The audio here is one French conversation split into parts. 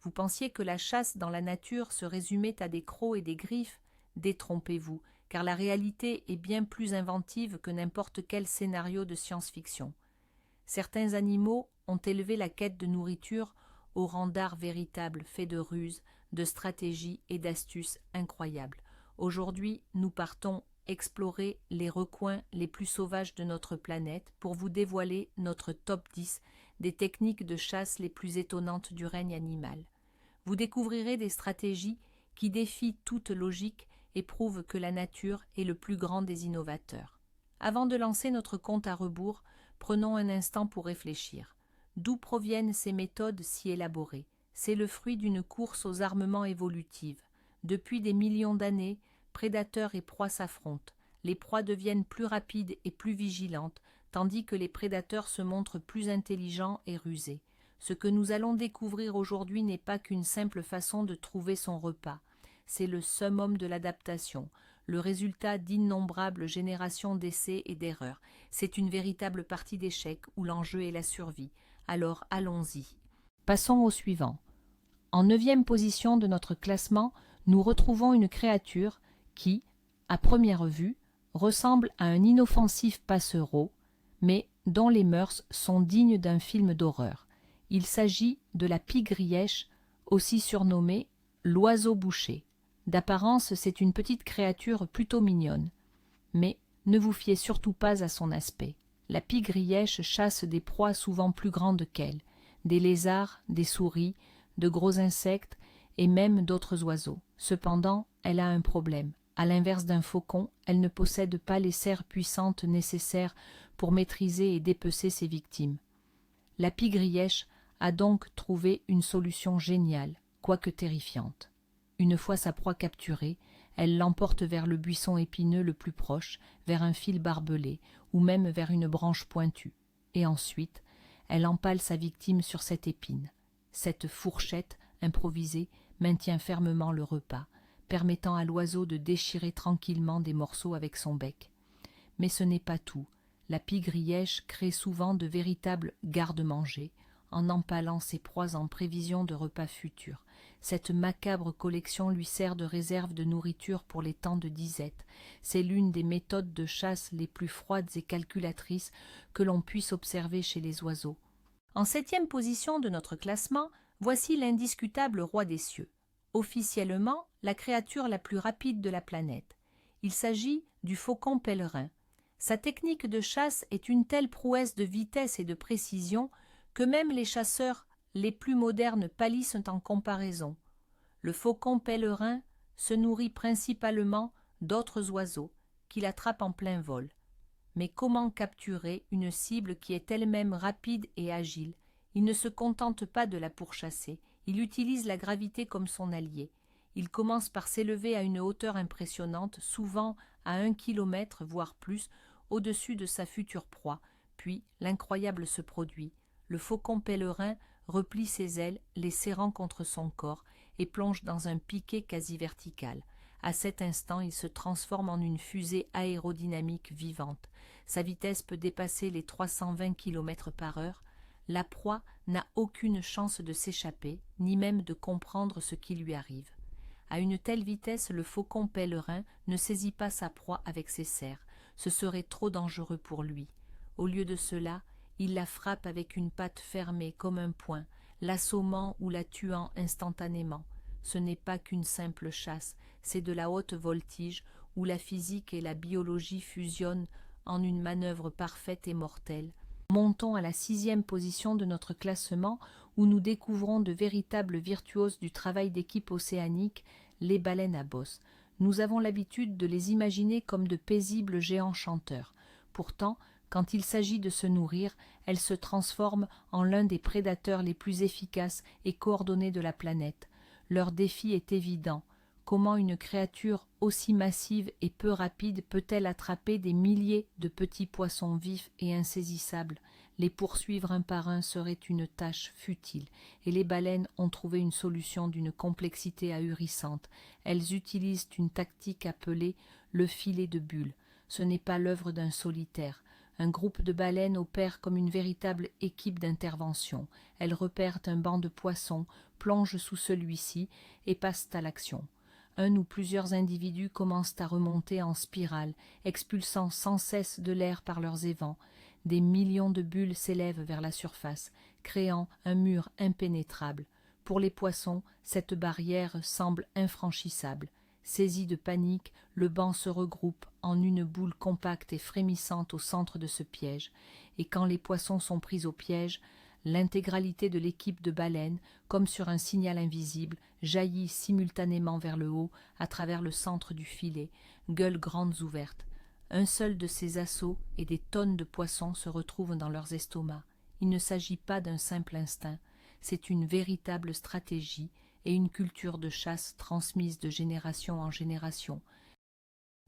Vous pensiez que la chasse dans la nature se résumait à des crocs et des griffes? Détrompez-vous, car la réalité est bien plus inventive que n'importe quel scénario de science-fiction. Certains animaux ont élevé la quête de nourriture au rang d'art véritable, fait de ruses, de stratégies et d'astuces incroyables. Aujourd'hui, nous partons explorer les recoins les plus sauvages de notre planète pour vous dévoiler notre top 10 des techniques de chasse les plus étonnantes du règne animal. Vous découvrirez des stratégies qui défient toute logique et prouvent que la nature est le plus grand des innovateurs. Avant de lancer notre compte à rebours, prenons un instant pour réfléchir. D'où proviennent ces méthodes si élaborées? C'est le fruit d'une course aux armements évolutive. Depuis des millions d'années, prédateurs et proies s'affrontent. Les proies deviennent plus rapides et plus vigilantes, tandis que les prédateurs se montrent plus intelligents et rusés. Ce que nous allons découvrir aujourd'hui n'est pas qu'une simple façon de trouver son repas. C'est le summum de l'adaptation, le résultat d'innombrables générations d'essais et d'erreurs. C'est une véritable partie d'échecs où l'enjeu est la survie. Alors allons-y. Passons au suivant. En 9e position de notre classement, nous retrouvons une créature qui, à première vue, ressemble à un inoffensif passereau, mais dont les mœurs sont dignes d'un film d'horreur. Il s'agit de la pie-grièche, aussi surnommée l'oiseau boucher. D'apparence, c'est une petite créature plutôt mignonne. Mais ne vous fiez surtout pas à son aspect. La pie-grièche chasse des proies souvent plus grandes qu'elle, des lézards, des souris, de gros insectes et même d'autres oiseaux. Cependant, elle a un problème. À l'inverse d'un faucon, elle ne possède pas les serres puissantes nécessaires pour maîtriser et dépecer ses victimes. La pie-grièche a donc trouvé une solution géniale, quoique terrifiante. Une fois sa proie capturée, elle l'emporte vers le buisson épineux le plus proche, vers un fil barbelé, ou même vers une branche pointue. Et ensuite, elle empale sa victime sur cette épine. Cette fourchette improvisée maintient fermement le repas, permettant à l'oiseau de déchirer tranquillement des morceaux avec son bec. Mais ce n'est pas tout. La pie-grièche crée souvent de véritables garde-manger, en empalant ses proies en prévision de repas futurs. Cette macabre collection lui sert de réserve de nourriture pour les temps de disette. C'est l'une des méthodes de chasse les plus froides et calculatrices que l'on puisse observer chez les oiseaux. En 7e position de notre classement, voici l'indiscutable roi des cieux. Officiellement, la créature la plus rapide de la planète. Il s'agit du faucon pèlerin. Sa technique de chasse est une telle prouesse de vitesse et de précision que même les chasseurs les plus modernes pâlissent en comparaison. Le faucon pèlerin se nourrit principalement d'autres oiseaux qu'il attrape en plein vol. Mais comment capturer une cible qui est elle-même rapide et agile? Il ne se contente pas de la pourchasser, il utilise la gravité comme son allié. Il commence par s'élever à une hauteur impressionnante, souvent à 1 kilomètre, voire plus, au-dessus de sa future proie. Puis l'incroyable se produit. Le faucon pèlerin replie ses ailes, les serrant contre son corps, et plonge dans un piqué quasi vertical. À cet instant, il se transforme en une fusée aérodynamique vivante. Sa vitesse peut dépasser les 320 km par heure. La proie n'a aucune chance de s'échapper, ni même de comprendre ce qui lui arrive. À une telle vitesse, le faucon pèlerin ne saisit pas sa proie avec ses serres. Ce serait trop dangereux pour lui. Au lieu de cela, il la frappe avec une patte fermée comme un poing, l'assommant ou la tuant instantanément. Ce n'est pas qu'une simple chasse, c'est de la haute voltige où la physique et la biologie fusionnent en une manœuvre parfaite et mortelle. Montons à la 6e position de notre classement où nous découvrons de véritables virtuoses du travail d'équipe océanique, les baleines à bosse. Nous avons l'habitude de les imaginer comme de paisibles géants chanteurs. Pourtant, quand il s'agit de se nourrir, elles se transforment en l'un des prédateurs les plus efficaces et coordonnés de la planète. Leur défi est évident. Comment une créature aussi massive et peu rapide peut-elle attraper des milliers de petits poissons vifs et insaisissables? Les poursuivre un par un serait une tâche futile, et les baleines ont trouvé une solution d'une complexité ahurissante. Elles utilisent une tactique appelée le filet de bulles. Ce n'est pas l'œuvre d'un solitaire. Un groupe de baleines opère comme une véritable équipe d'intervention. Elles repèrent un banc de poissons, plongent sous celui-ci et passent à l'action. Un ou plusieurs individus commencent à remonter en spirale, expulsant sans cesse de l'air par leurs évents. Des millions de bulles s'élèvent vers la surface, créant un mur impénétrable. Pour les poissons, cette barrière semble infranchissable. Saisi de panique, le banc se regroupe en une boule compacte et frémissante au centre de ce piège, et quand les poissons sont pris au piège, l'intégralité de l'équipe de baleines, comme sur un signal invisible, jaillit simultanément vers le haut à travers le centre du filet, gueules grandes ouvertes. Un seul de ces assauts et des tonnes de poissons se retrouvent dans leurs estomacs. Il ne s'agit pas d'un simple instinct, c'est une véritable stratégie et une culture de chasse transmise de génération en génération.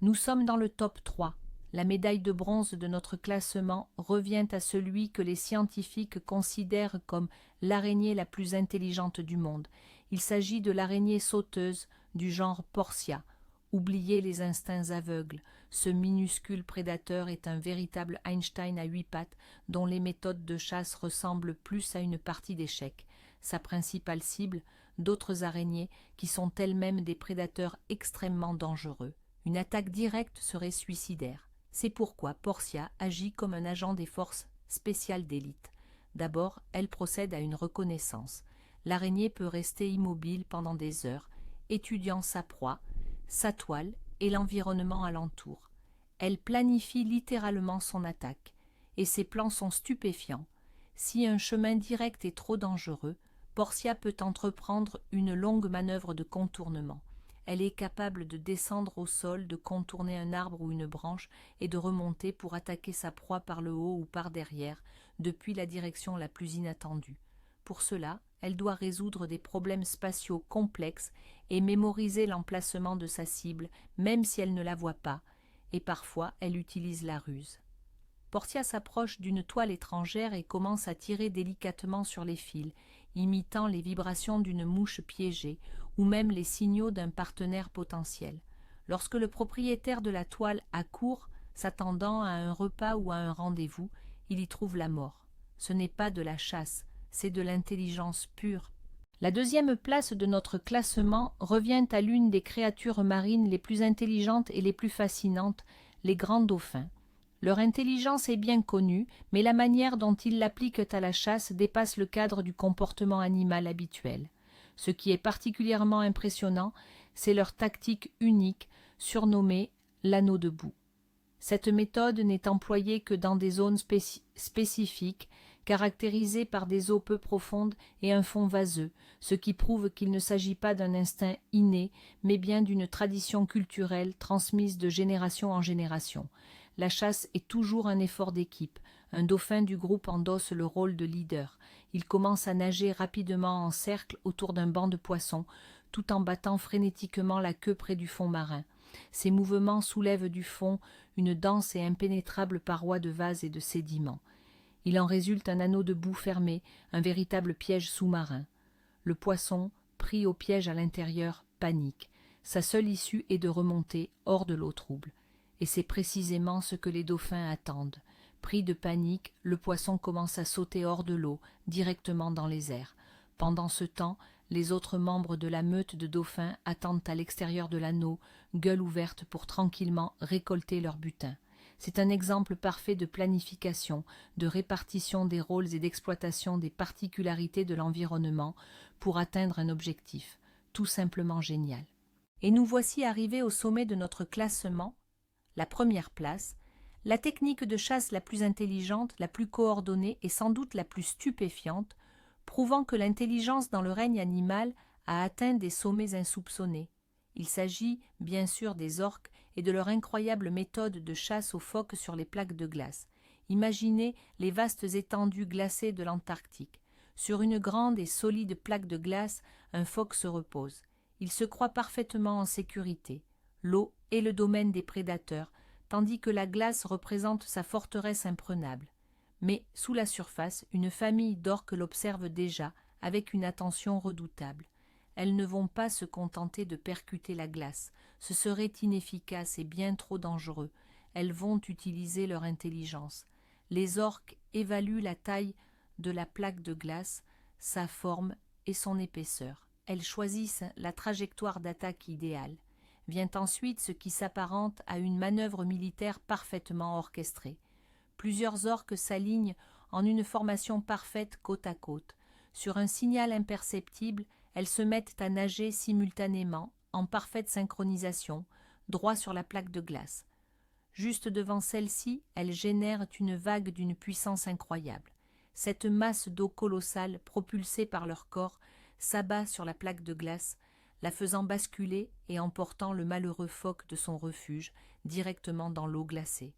Nous sommes dans le top 3. La médaille de bronze de notre classement revient à celui que les scientifiques considèrent comme l'araignée la plus intelligente du monde. Il s'agit de l'araignée sauteuse du genre Portia. Oubliez les instincts aveugles. Ce minuscule prédateur est un véritable Einstein à 8 pattes dont les méthodes de chasse ressemblent plus à une partie d'échecs. Sa principale cible, d'autres araignées qui sont elles-mêmes des prédateurs extrêmement dangereux. Une attaque directe serait suicidaire. C'est pourquoi Portia agit comme un agent des forces spéciales d'élite. D'abord, elle procède à une reconnaissance. L'araignée peut rester immobile pendant des heures, étudiant sa proie, sa toile et l'environnement alentour. Elle planifie littéralement son attaque, et ses plans sont stupéfiants. Si un chemin direct est trop dangereux, Portia peut entreprendre une longue manœuvre de contournement. Elle est capable de descendre au sol, de contourner un arbre ou une branche et de remonter pour attaquer sa proie par le haut ou par derrière, depuis la direction la plus inattendue. Pour cela, elle doit résoudre des problèmes spatiaux complexes et mémoriser l'emplacement de sa cible, même si elle ne la voit pas, et parfois elle utilise la ruse. Portia s'approche d'une toile étrangère et commence à tirer délicatement sur les fils, imitant les vibrations d'une mouche piégée ou même les signaux d'un partenaire potentiel. Lorsque le propriétaire de la toile accourt, s'attendant à un repas ou à un rendez-vous, il y trouve la mort. Ce n'est pas de la chasse, c'est de l'intelligence pure. La deuxième place de notre classement revient à l'une des créatures marines les plus intelligentes et les plus fascinantes, les grands dauphins. Leur intelligence est bien connue, mais la manière dont ils l'appliquent à la chasse dépasse le cadre du comportement animal habituel. Ce qui est particulièrement impressionnant, c'est leur tactique unique, surnommée l'anneau de boue. Cette méthode n'est employée que dans des zones spécifiques, caractérisées par des eaux peu profondes et un fond vaseux, ce qui prouve qu'il ne s'agit pas d'un instinct inné, mais bien d'une tradition culturelle transmise de génération en génération. La chasse est toujours un effort d'équipe. Un dauphin du groupe endosse le rôle de leader. Il commence à nager rapidement en cercle autour d'un banc de poissons, tout en battant frénétiquement la queue près du fond marin. Ces mouvements soulèvent du fond une dense et impénétrable paroi de vase et de sédiments. Il en résulte un anneau de boue fermé, un véritable piège sous-marin. Le poisson, pris au piège à l'intérieur, panique. Sa seule issue est de remonter hors de l'eau trouble. Et c'est précisément ce que les dauphins attendent. Pris de panique, le poisson commence à sauter hors de l'eau, directement dans les airs. Pendant ce temps, les autres membres de la meute de dauphins attendent à l'extérieur de l'anneau, gueule ouverte pour tranquillement récolter leur butin. C'est un exemple parfait de planification, de répartition des rôles et d'exploitation des particularités de l'environnement pour atteindre un objectif, tout simplement génial. Et nous voici arrivés au sommet de notre classement, la première place, la technique de chasse la plus intelligente, la plus coordonnée et sans doute la plus stupéfiante, prouvant que l'intelligence dans le règne animal a atteint des sommets insoupçonnés. Il s'agit, bien sûr, des orques et de leur incroyable méthode de chasse aux phoques sur les plaques de glace. Imaginez les vastes étendues glacées de l'Antarctique. Sur une grande et solide plaque de glace, un phoque se repose. Il se croit parfaitement en sécurité. L'eau est le domaine des prédateurs, tandis que la glace représente sa forteresse imprenable. Mais, sous la surface, une famille d'orques l'observe déjà, avec une attention redoutable. Elles ne vont pas se contenter de percuter la glace, ce serait inefficace et bien trop dangereux. Elles vont utiliser leur intelligence. Les orques évaluent la taille de la plaque de glace, sa forme et son épaisseur. Elles choisissent la trajectoire d'attaque idéale. Vient ensuite ce qui s'apparente à une manœuvre militaire parfaitement orchestrée. Plusieurs orques s'alignent en une formation parfaite côte à côte. Sur un signal imperceptible, elles se mettent à nager simultanément, en parfaite synchronisation, droit sur la plaque de glace. Juste devant celle-ci, elles génèrent une vague d'une puissance incroyable. Cette masse d'eau colossale, propulsée par leur corps, s'abat sur la plaque de glace, la faisant basculer et emportant le malheureux phoque de son refuge directement dans l'eau glacée.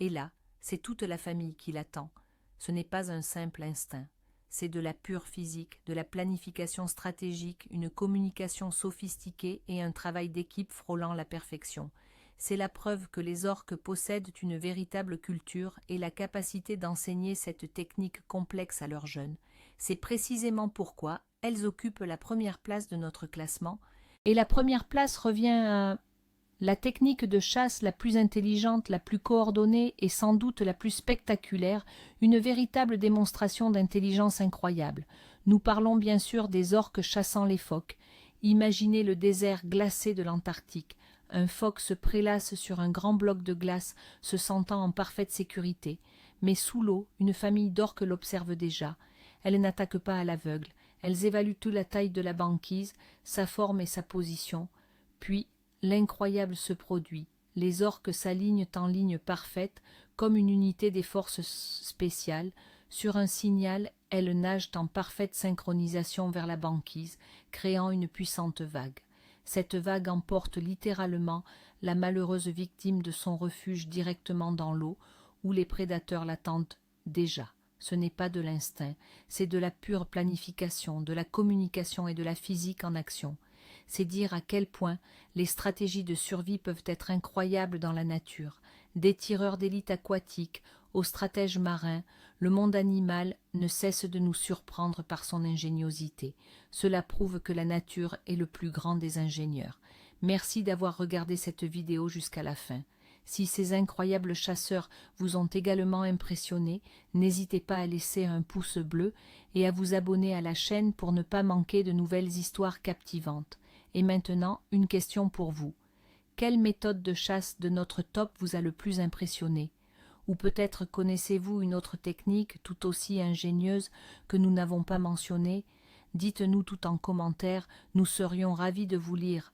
Et là, c'est toute la famille qui l'attend. Ce n'est pas un simple instinct. C'est de la pure physique, de la planification stratégique, une communication sophistiquée et un travail d'équipe frôlant la perfection. C'est la preuve que les orques possèdent une véritable culture et la capacité d'enseigner cette technique complexe à leurs jeunes. C'est précisément pourquoi elles occupent la première place de notre classement, et la première place revient à la technique de chasse la plus intelligente, la plus coordonnée et sans doute la plus spectaculaire, une véritable démonstration d'intelligence incroyable. Nous parlons bien sûr des orques chassant les phoques. Imaginez le désert glacé de l'Antarctique. Un phoque se prélasse sur un grand bloc de glace, se sentant en parfaite sécurité. Mais sous l'eau, une famille d'orques l'observe déjà. Elles n'attaquent pas à l'aveugle. Elles évaluent toute la taille de la banquise, sa forme et sa position. Puis, l'incroyable se produit. Les orques s'alignent en ligne parfaite, comme une unité des forces spéciales. Sur un signal, elles nagent en parfaite synchronisation vers la banquise, créant une puissante vague. Cette vague emporte littéralement la malheureuse victime de son refuge directement dans l'eau, où les prédateurs l'attendent déjà. Ce n'est pas de l'instinct, c'est de la pure planification, de la communication et de la physique en action. C'est dire à quel point les stratégies de survie peuvent être incroyables dans la nature. Des tireurs d'élite aquatiques aux stratèges marins, le monde animal ne cesse de nous surprendre par son ingéniosité. Cela prouve que la nature est le plus grand des ingénieurs. Merci d'avoir regardé cette vidéo jusqu'à la fin. Si ces incroyables chasseurs vous ont également impressionné, n'hésitez pas à laisser un pouce bleu et à vous abonner à la chaîne pour ne pas manquer de nouvelles histoires captivantes. Et maintenant, une question pour vous. Quelle méthode de chasse de notre top vous a le plus impressionné? Ou peut-être connaissez-vous une autre technique tout aussi ingénieuse que nous n'avons pas mentionnée? Dites-nous tout en commentaire, nous serions ravis de vous lire.